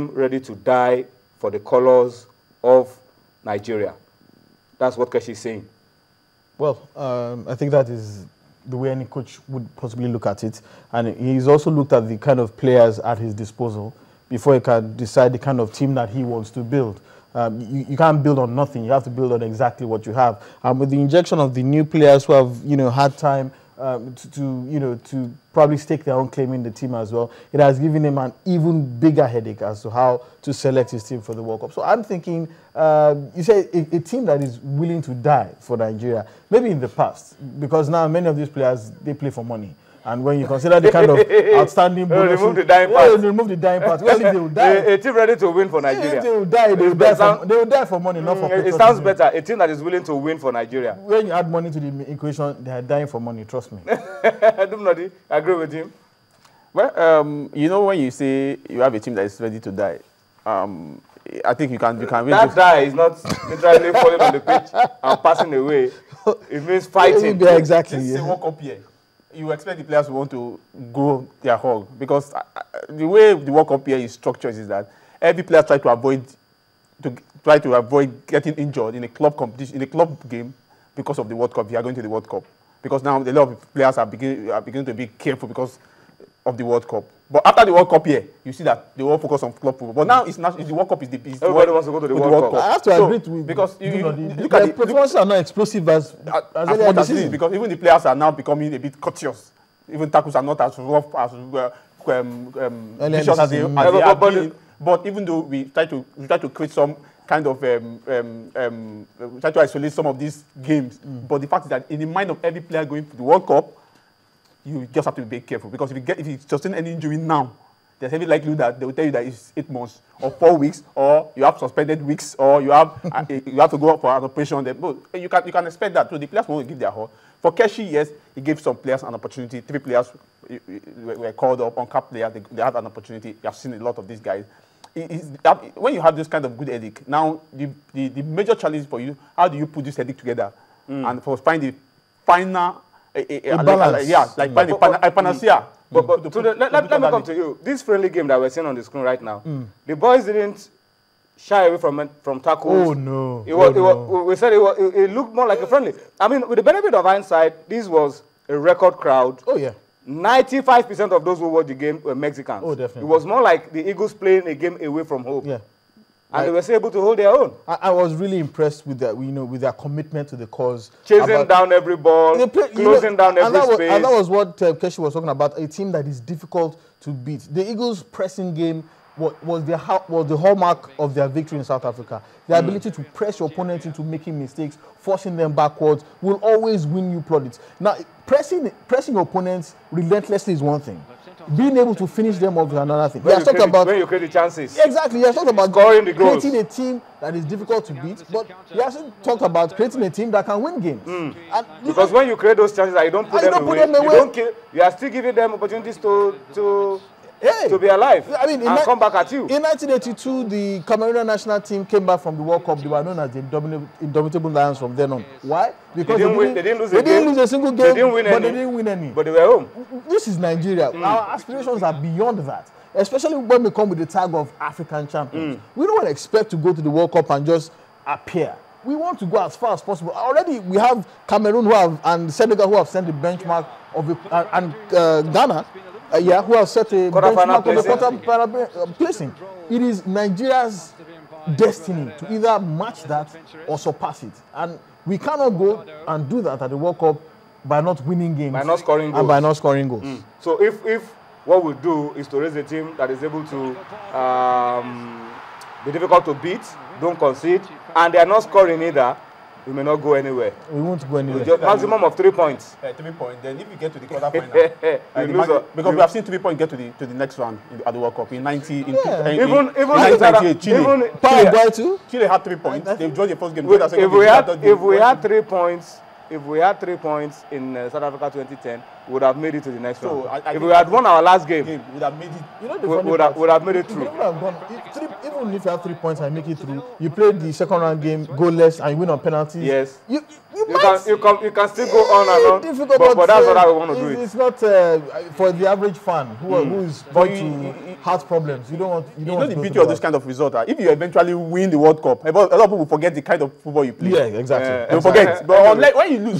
team ready to die for the colors of Nigeria? That's what Keshi is saying. Well, I think that is the way any coach would possibly look at it. And he's also looked at the kind of players at his disposal before he can decide the kind of team that he wants to build. You can't build on nothing. You have to build on exactly what you have. And with the injection of the new players who have, had time to probably stake their own claim in the team as well, it has given him an even bigger headache as to how to select his team for the World Cup. So I'm thinking, you say a team that is willing to die for Nigeria, maybe in the past, because now many of these players, they play for money. And when you consider the kind of outstanding bonuses, remove the dying part. Remove the dying part. Well, if they will die, a team ready to win for Nigeria. If they will die, they will die for money, not for patriotism. It sounds better. A team that is willing to win for Nigeria. When you add money to the equation, they are dying for money. Trust me. I agree with him. Well, when you say you have a team that is ready to die, I think you can really that die is not literally falling on the pitch and passing away. It means fighting. Yeah, exactly. This is a World Cup year. You expect the players to want to grow their hog, because the way the World Cup year is structured is that every player tries to avoid getting injured in a club competition, in a club game, because of the World Cup. They are going to the World Cup, because now a lot of players are beginning to be careful because of the World Cup. But after the World Cup year, you see that they all focus on club football. But now it's not. The World Cup is the everybody wants to go to the World Cup. I have to agree with, because look at the performances are not explosive as earlier in the season. Because even the players are now becoming a bit courteous. Even tackles are not as rough as vicious as they have been. But even though we try to create some kind of try to isolate some of these games, but the fact is that in the mind of every player going to the World Cup, you just have to be very careful, because if you sustain any injury now, there's every likelihood that they will tell you that it's 8 months or 4 weeks, or you have suspended weeks, or you have to go up for an operation. But you can expect that. So the players want to give their all. For Keshi, yes, he gave some players an opportunity. 3 players were called up, uncapped players. They had an opportunity. You have seen a lot of these guys. When you have this kind of good headache, now the major challenge for you, how do you put this headache together and find the final balance. Find a panacea. But let me come to you. This friendly game that we're seeing on the screen right now, the boys didn't shy away from tackles. Oh no! We said it looked more like a friendly. I mean, with the benefit of hindsight, this was a record crowd. Oh yeah. 95% of those who watched the game were Mexicans. Oh, definitely. It was more like the Eagles playing a game away from home. Yeah. And they were still able to hold their own. I was really impressed with that, with their commitment to the cause. Chasing down every ball, closing down every space. And that was what Keshi was talking about, a team that is difficult to beat. The Eagles' pressing game was the hallmark of their victory in South Africa. The ability to press your opponent into making mistakes, forcing them backwards, will always win you plaudits. Now, pressing your opponents relentlessly is one thing. Being able to finish them off is another thing. When you create the chances. Exactly. He has talked about scoring the goals. Creating a team that is difficult to beat, but he hasn't talked about creating a team that can win games. And because when you create those chances, you don't put them away. You are still giving them opportunities to be alive, I mean, and come back at you. In 1982, the Cameroonian national team came back from the World Cup. They were known as the Indomitable Lions from then on. Why? Because they didn't lose a single game, but they didn't win any. But they were home. This is Nigeria. Our aspirations are beyond that, especially when we come with the tag of African champions. We don't expect to go to the World Cup and just appear. We want to go as far as possible. Already, we have Cameroon and Senegal who have set the benchmark and Ghana. Who have set a benchmark of the quarter placing. It is Nigeria's destiny to either match that or surpass it. And we cannot go and do that at the World Cup by not winning games. By not scoring goals. And by not scoring goals. So if what we do is to raise a team that is able to be difficult to beat, don't concede, and they are not scoring either, we may not go anywhere. We won't go anywhere. Just maximum of 3 points. 3 points. Then if you get to the quarterfinal, because we have seen 3 points get to the next round at the World Cup in 1998. Chile had 3 points. They drew the first game. If we had 3 points. If we had 3 points in South Africa 2010, we would have made it to the next round. If we had won our last game, we would have made it. You know the funny part? Would have made it through. even if you have 3 points and make it through, you play the second round game, goalless, and you win on penalties. Yes. You can still go on and on. Difficult, but that's what I want to do. It's not for the average fan who is prone to heart problems. You don't want the beauty of this kind of result. If you eventually win the World Cup, a lot of people forget the kind of football you play. Yeah, exactly. They forget. But when you lose,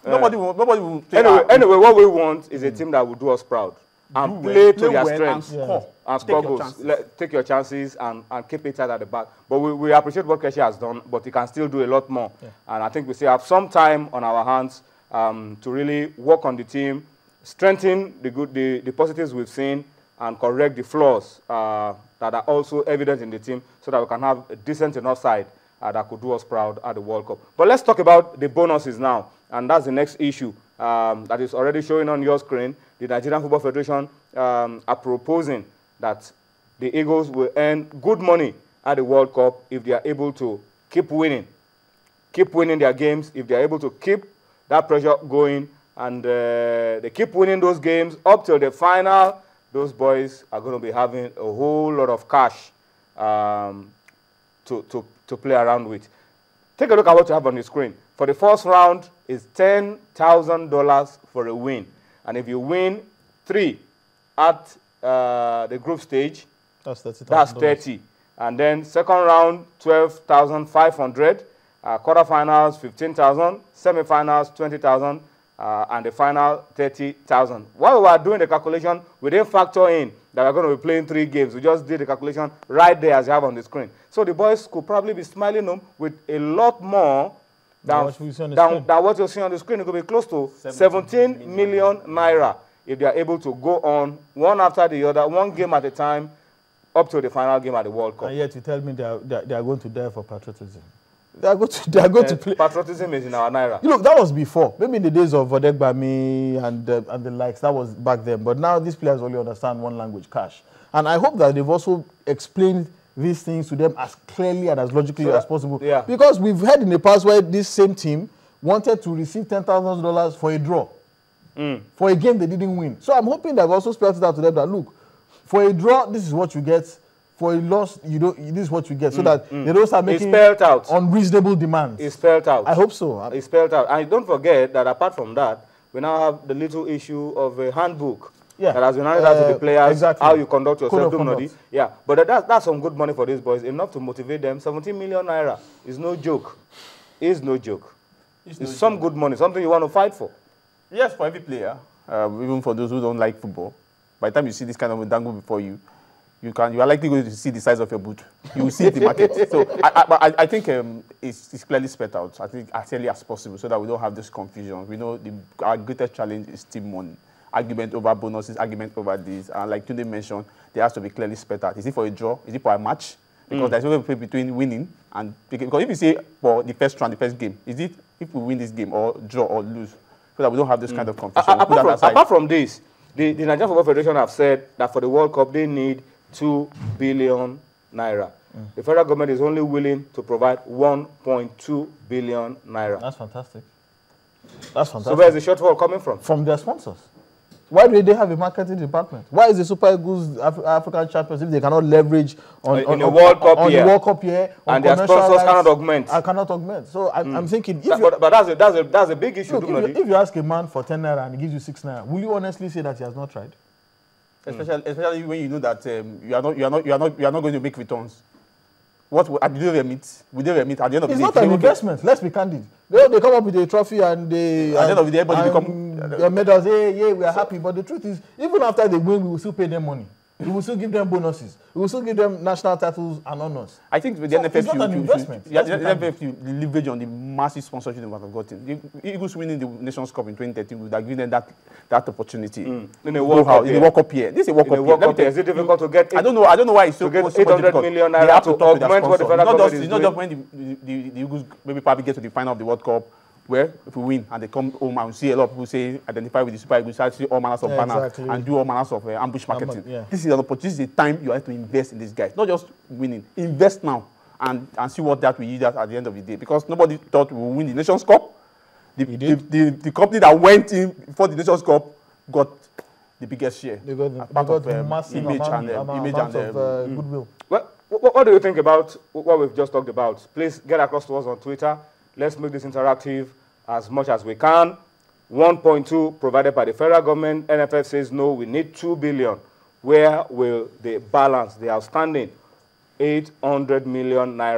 nobody will. Anyway, what we want is a team that will do us proud and play to their strengths and score goals. Take your chances and keep it tight at the back. But we appreciate what Keshi has done, but he can still do a lot more. Yeah. And I think we still have some time on our hands to really work on the team, strengthen the positives we've seen, and correct the flaws that are also evident in the team, so that we can have a decent enough side that could do us proud at the World Cup. But let's talk about the bonuses now, and that's the next issue that is already showing on your screen. The Nigerian Football Federation are proposing that the Eagles will earn good money at the World Cup if they are able to keep winning their games, if they are able to keep that pressure going, and they keep winning those games up till the final. Those boys are going to be having a whole lot of cash to play around with. Take a look at what you have on the screen. For the first round, is $10,000 for a win. And if you win 3 at the group stage, that's 30. And then second round, 12,500. Quarterfinals, 15,000. Semifinals, 20,000. And the final, 30,000. While we were doing the calculation, we didn't factor in that we're going to be playing 3 games. We just did the calculation right there as you have on the screen. So the boys could probably be smiling home with a lot more than what you see on the screen. It could be close to 17 million naira if they are able to go on one after the other, one game at a time, up to the final game at the World Cup. And yet you tell me they are going to die for patriotism. They are going to play. Patriotism is in our naira. You know, that was before. Maybe in the days of Odegbami and the likes. That was back then. But now these players only understand one language, cash. And I hope that they've also explained these things to them as clearly and as logically as possible. Yeah. Because we've heard in the past where this same team wanted to receive $10,000 for a draw. For a game they didn't win. So I'm hoping that I've also spelled it out to them that, look, for a draw, this is what you get. For a loss, this is what you get. So that they don't start making unreasonable demands. It's spelled out. I hope so. It's spelled out. And don't forget that apart from that, we now have the little issue of a handbook. Yeah. That has been handed out to the players, how you conduct yourself. Yeah, but that's some good money for these boys, enough to motivate them. 17 million naira is no joke. It's no joke. It's some good money, something you want to fight for. Yes, for every player, even for those who don't like football. By the time you see this kind of dangle before you, you are likely going to see the size of your boot. You will see it in the market. So I think it's clearly spelled out, I think, as early as possible, so that we don't have this confusion. We know our greatest challenge is team money. Argument over bonuses, argument over this. And like Tunde mentioned, there has to be clearly spelled out. Is it for a draw? Is it for a match? Because there's no difference between winning and... Because if you say for the first round, the first game, is it if we win this game or draw or lose? So that we don't have this kind of confusion. Apart from this, the Nigerian Football Federation have said that for the World Cup, they need 2 billion naira. The federal government is only willing to provide 1.2 billion naira. That's fantastic. That's fantastic. So where is the shortfall coming from? From their sponsors. Why do they have a marketing department? Why is the Super Eagles African champions if they cannot leverage on the World Cup year, and their sponsors cannot augment? I cannot augment. So I'm thinking, but that's a big issue. Look, if you ask a man for 10 naira and he gives you 6 naira, will you honestly say that he has not tried? Especially when you know that you are not going to make returns. What at the end of the meet? Will they remit at the end of the day? It's not an investment. Let's be candid. They come up with a trophy and they at the end of the day, everybody become medals. Yeah, we are happy. But the truth is, even after they win, we will still pay them money. We will still give them bonuses. We will still give them national titles and honors. I think with the NFF, it's not an investment. The NFF, you leverage on the massive sponsorship they would have gotten. The Eagles winning the Nations Cup in 2013 would have given them that opportunity. In the World Cup year. This is a World Cup year. Is it difficult to get? I don't know why it's so difficult. 800 million naira to augment what the federal government is doing. It's not just when the Eagles maybe probably get to the final of the World Cup, where if we win and they come home and we see a lot of people say identify with the Super Eagles, see all manners of banners and do all manners of ambush marketing. This is an opportunity, this is a time you have to invest in these guys, not just winning. Invest now and see what that will yield at the end of the day. Because nobody thought we would win the Nations Cup. The company that went in for the Nations Cup got the biggest share. They got massive image and goodwill. Well, What do you think about what we've just talked about? Please get across to us on Twitter. Let's make this interactive as much as we can. 1.2 provided by the federal government. NFF says no, we need 2 billion. Where will the balance, the outstanding 800 million naira